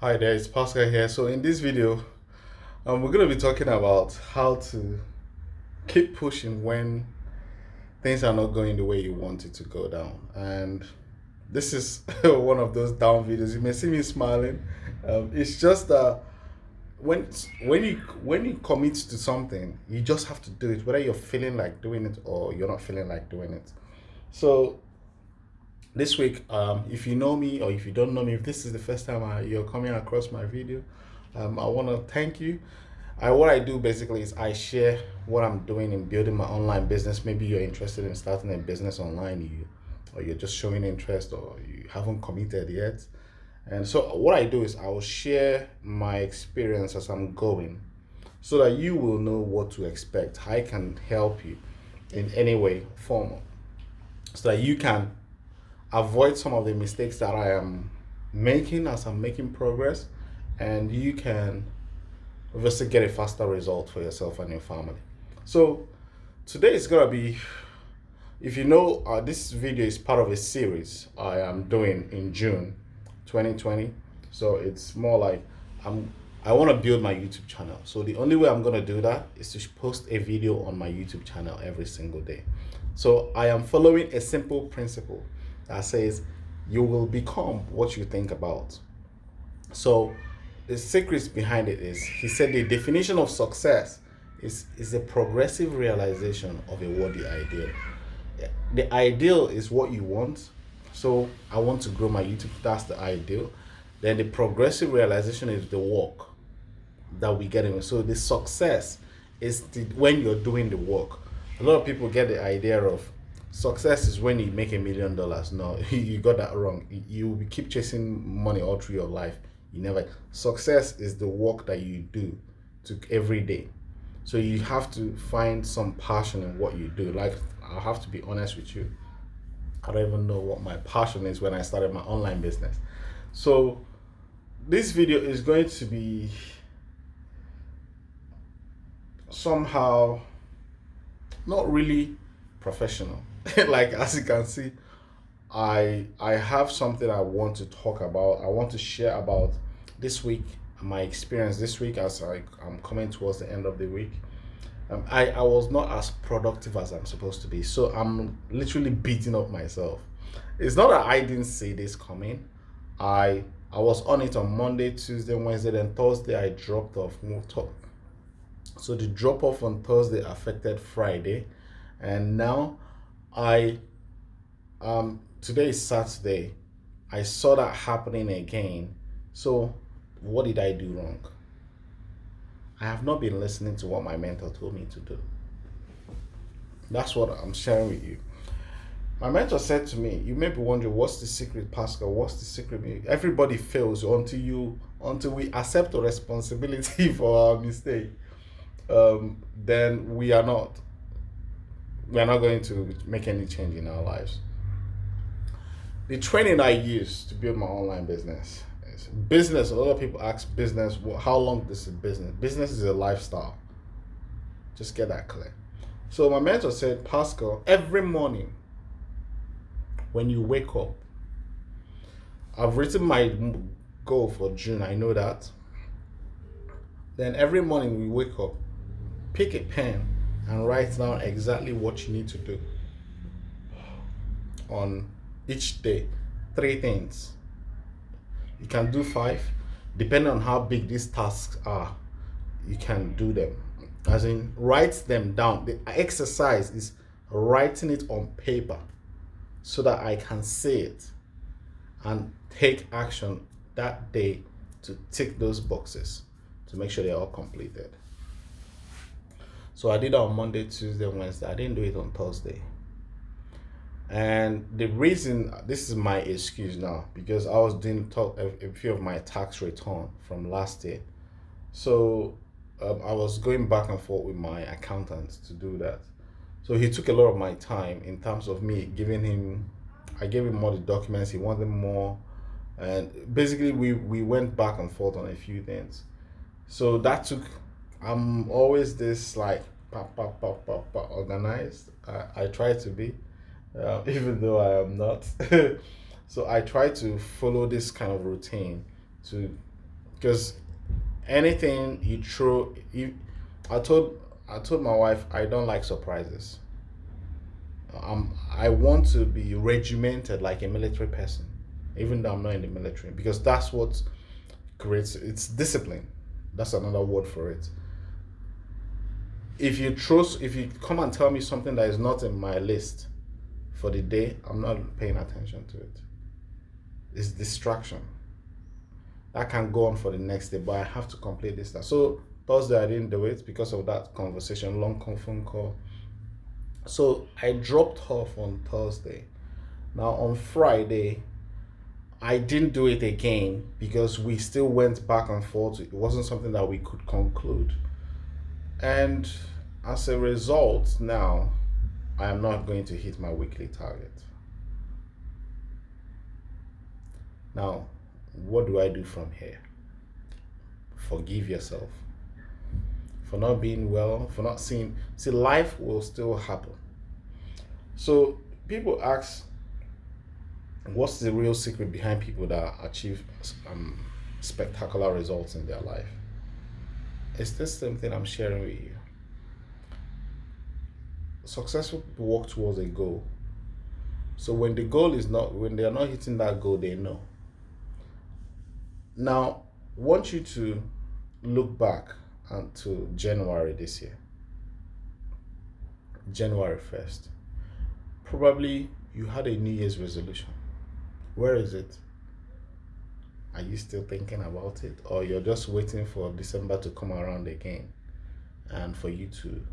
Hi there, it's Pascal here. So in this video, we're going to be talking about how to keep pushing when things are not going the way you want it to go down. And this is one of those down videos. You may see me smiling. It's just that when when you commit to something, you just have to do it, whether you're feeling like doing it or you're not feeling like doing it. So this week, if you know me or if you don't know me, if this is the first time you're coming across my video, I want to thank you. What I do basically is I share what I'm doing in building my online business. Maybe you're interested in starting a business online, or you're just showing interest, or you haven't committed yet. And so what I do is I will share my experience as I'm going, so that you will know what to expect. I can help you in any way, form, so that you can avoid some of the mistakes that I am making as I'm making progress, and you can obviously get a faster result for yourself and your family. So today is gonna be, if you know, this video is part of a series I am doing in June 2020. So it's more like I want to build my YouTube channel. So the only way I'm gonna do that is to post a video on my YouTube channel every single day. So I am following a simple principle that says you will become what you think about. So the secret behind it is, he said, the definition of success is a progressive realization of a worthy ideal. The ideal is what you want. So I want to grow my YouTube. That's the ideal. Then the progressive realization is the work that we get in. So the success is when you're doing the work. A lot of people get the idea of success is when you make $1 million. No, you got that wrong. You keep chasing money all through your life. You never. Success is the work that you do to every day. So you have to find some passion in what you do. Like, I have to be honest with you, I don't even know what my passion is when I started my online business. So this video is going to be somehow not really professional. Like, as you can see, I have something I want to talk about. I want to share about this week, my experience this week, as I'm coming towards the end of the week. I was not as productive as I'm supposed to be, so I'm literally beating up myself. It's not that I didn't see this coming. I was on it on Monday, Tuesday, Wednesday, then Thursday I dropped off, moved up. So the drop off on Thursday affected Friday, and now I today is Saturday. I saw that happening again. So what did I do wrong? I have not been listening to what my mentor told me to do. That's what I'm sharing with you. My mentor said to me, you may be wondering, what's the secret, Pascal? What's the secret? Everybody fails until we accept the responsibility for our mistake. Then we are not going to make any change in our lives. The training I use to build my online business is business. A lot of people ask business, well, how long this is business? Business is a lifestyle. Just get that clear. So my mentor said, Pascal, every morning when you wake up, I've written my goal for June, I know that. Then every morning we wake up, pick a pen and write down exactly what you need to do on each day. 3 things. You can do 5, depending on how big these tasks are. You can do them, as in write them down. The exercise is writing it on paper so that I can see it and take action that day to tick those boxes to make sure they're all completed. So I did it on Monday, Tuesday, Wednesday. I didn't do it on Thursday. And the reason, this is my excuse now, because I was doing a few of my tax return from last year. So I was going back and forth with my accountant to do that. So he took a lot of my time in terms of me giving him, I gave him all the documents, he wanted more. And basically we went back and forth on a few things. So that took, I'm always this like organized. I try to be, even though I am not. So I try to follow this kind of routine to Because anything you throw, I told I told my wife I don't like surprises. I want to be regimented like a military person, even though I'm not in the military, because that's what creates it's discipline. That's another word for it. If you come and tell me something that is not in my list for the day, I'm not paying attention to it. It's distraction. That can go on for the next day, but I have to complete this task. So Thursday I didn't do it because of that conversation, long phone call. So I dropped off on Thursday. Now on Friday, I didn't do it again because we still went back and forth. It wasn't something that we could conclude. And as a result, now I am not going to hit my weekly target. Now, what do I do from here? Forgive yourself for not being well, for not seeing. See, life will still happen. So people ask, what's the real secret behind people that achieve spectacular results in their life? It's this same thing I'm sharing with you. Successful people work towards a goal. So when the goal is not, when they are not hitting that goal, they know. Now, I want you to look back to January this year, January 1st. Probably you had a New Year's resolution. Where is it? Are you still thinking about it? Or you're just waiting for December to come around again and for you to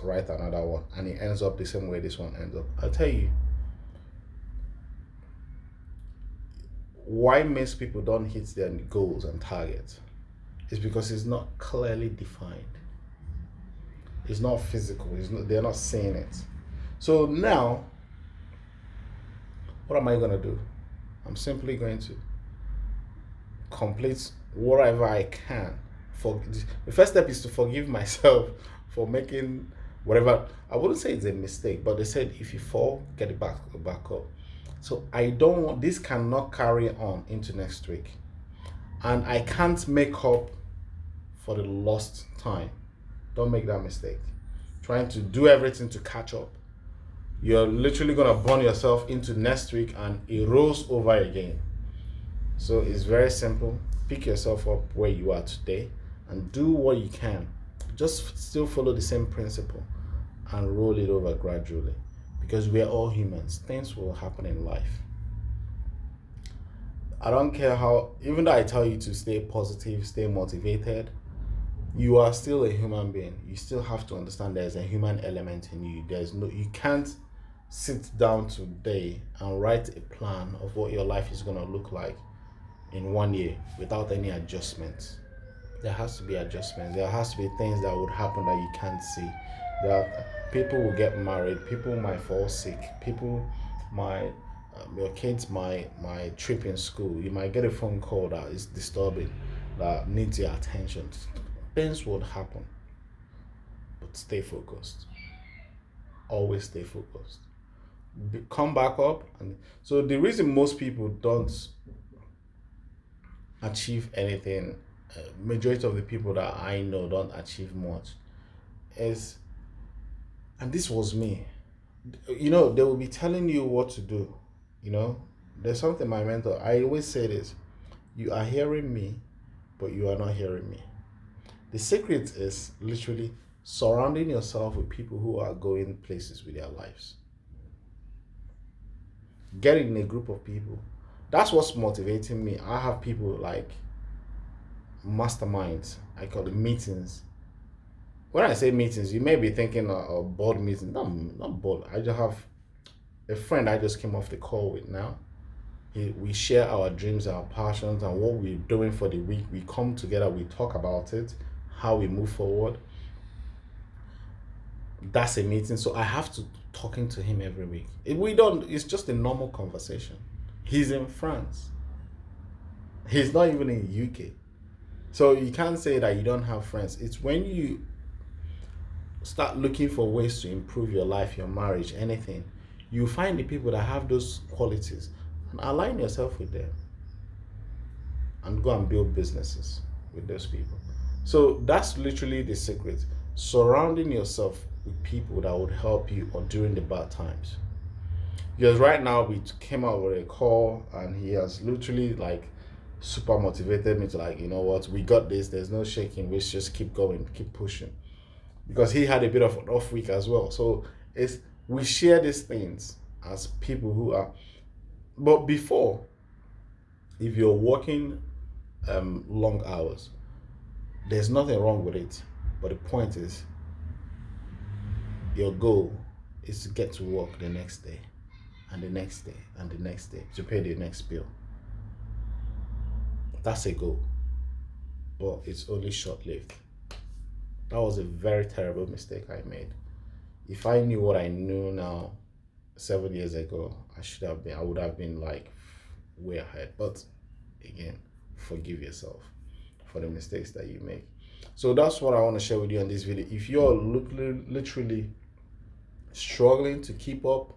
write another one and it ends up the same way this one ends up? I'll tell you why most people don't hit their goals and targets is because it's not clearly defined. It's not physical. They're not seeing it. So now, what am I going to do? I'm simply going to complete whatever I can. The first step is to forgive myself for making whatever. I wouldn't say it's a mistake, but they said if you fall, get it back up. So I don't want this cannot carry on into next week, and I can't make up for the lost time. Don't make that mistake. Trying to do everything to catch up. You're literally gonna burn yourself into next week and it rolls over again. So it's very simple. Pick yourself up where you are today and do what you can. Just still follow the same principle and roll it over gradually. Because we are all humans. Things will happen in life. I don't care how, even though I tell you to stay positive, stay motivated, you are still a human being. You still have to understand there's a human element in you. You can't sit down today and write a plan of what your life is going to look like in 1 year without any adjustments. There has to be adjustments. There has to be things that would happen that you can't see. People will get married. People might fall sick. People might, your kids might trip in school. You might get a phone call that is disturbing, that needs your attention. Things would happen. But stay focused. Always stay focused. Come back up. And so the reason most people don't achieve anything, majority of the people that I know don't achieve much, is, and this was me, they will be telling you what to do. There's something my mentor, I always say this: you are hearing me, but you are not hearing me. The secret is literally surrounding yourself with people who are going places with their lives. Get in a group of people. That's what's motivating me. I have people like masterminds. I call them meetings. When I say meetings, you may be thinking a board meeting. No, not board. I just have a friend I just came off the call with now. We share our dreams, our passions, and what we're doing for the week. We come together, we talk about it, how we move forward. That's a meeting. So I have to talking to him every week. If we don't, it's just a normal conversation. He's in France. He's not even in UK. So you can't say that you don't have friends. It's when you start looking for ways to improve your life, your marriage, anything, you find the people that have those qualities and align yourself with them. and go and build businesses with those people. So that's literally the secret. Surrounding yourself with people that would help you or during the bad times. Because right now we came out with a call and he has literally like super motivated me to like, you know what, we got this, there's no shaking, we just keep going, keep pushing. Because he had a bit of an off week as well. So it's we share these things as people who are, but before, if you're working long hours, there's nothing wrong with it. But the point is, your goal is to get to work the next day, and the next day, and the next day to pay the next bill. That's a goal, but it's only short lived. That was a very terrible mistake I made. If I knew what I knew now 7 years ago, I would have been like way ahead. But again, forgive yourself for the mistakes that you make. So that's what I want to share with you in this video. If you're literally struggling to keep up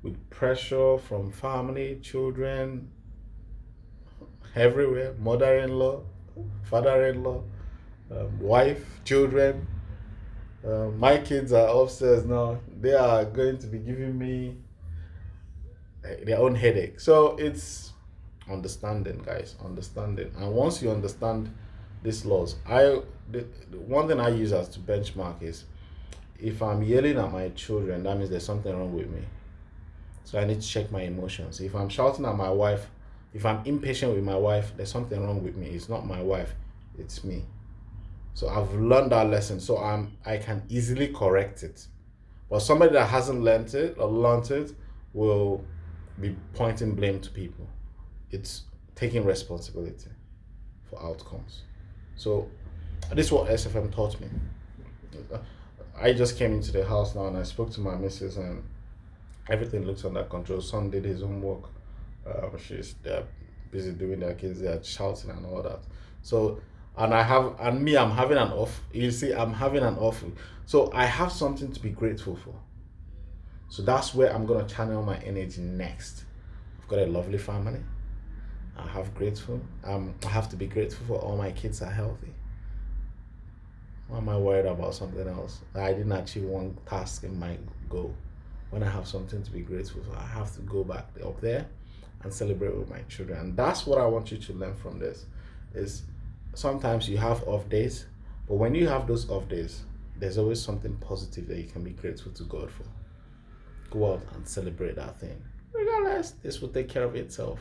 with pressure from family, children, everywhere, mother-in-law, father-in-law, wife, children, my kids are upstairs now. They are going to be giving me their own headache. So it's understanding, guys, understanding. And once you understand these laws, the one thing I use as to benchmark is if I'm yelling at my children, that means there's something wrong with me. So I need to check my emotions. If I'm shouting at my wife, if I'm impatient with my wife, there's something wrong with me. It's not my wife, it's me. So I've learned that lesson. So I can easily correct it. But somebody that hasn't learned it or learned it will be pointing blame to people. It's taking responsibility for outcomes. So this is what SFM taught me. I just came into the house now and I spoke to my missus and everything looks under control. Son did his homework. They're busy doing their kids. They're shouting and all that. So I'm having an off. You see, I'm having an off. So I have something to be grateful for. So that's where I'm gonna channel my energy next. I've got a lovely family. I have to be grateful for all my kids are healthy. Why am I worried about something else? I didn't achieve one task in my goal. When I have something to be grateful for, I have to go back up there and celebrate with my children. And that's what I want you to learn from this. Is sometimes you have off days, but when you have those off days, there's always something positive that you can be grateful to God for. Go out and celebrate that thing. Regardless, this will take care of itself.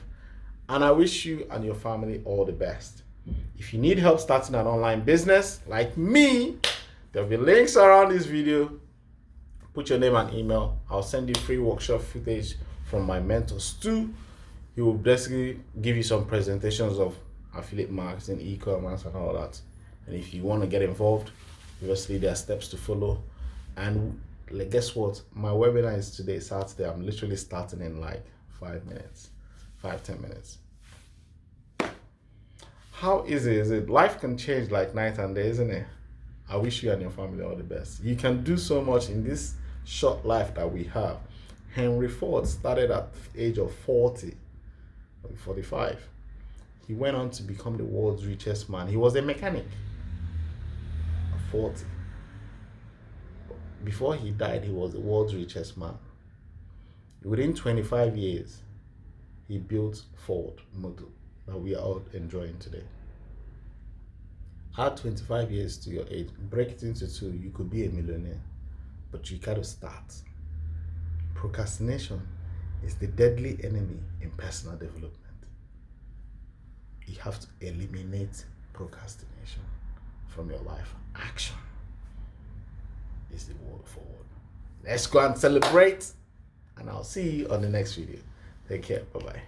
And I wish you and your family all the best. If you need help starting an online business like me, there'll be links around this video. Put your name and email. I'll send you free workshop footage from my mentor Stu. He will basically give you some presentations of affiliate marketing, e-commerce and all that. And if you want to get involved, obviously there are steps to follow. And guess what? My webinar is today, Saturday. I'm literally starting in like 10 minutes. How easy is it? Life can change like night and day, isn't it? I wish you and your family all the best. You can do so much in this short life that we have. Henry Ford started at the age of 45. He went on to become the world's richest man. He was a mechanic at 40. Before he died, he was the world's richest man. Within 25 years, he built Ford Motor that we are all enjoying today. Add 25 years to your age, break it into two, you could be a millionaire. But you gotta start. Procrastination is the deadly enemy in personal development. You have to eliminate procrastination from your life. Action is the word forward. Let's go and celebrate. And I'll see you on the next video. Take care. Bye-bye.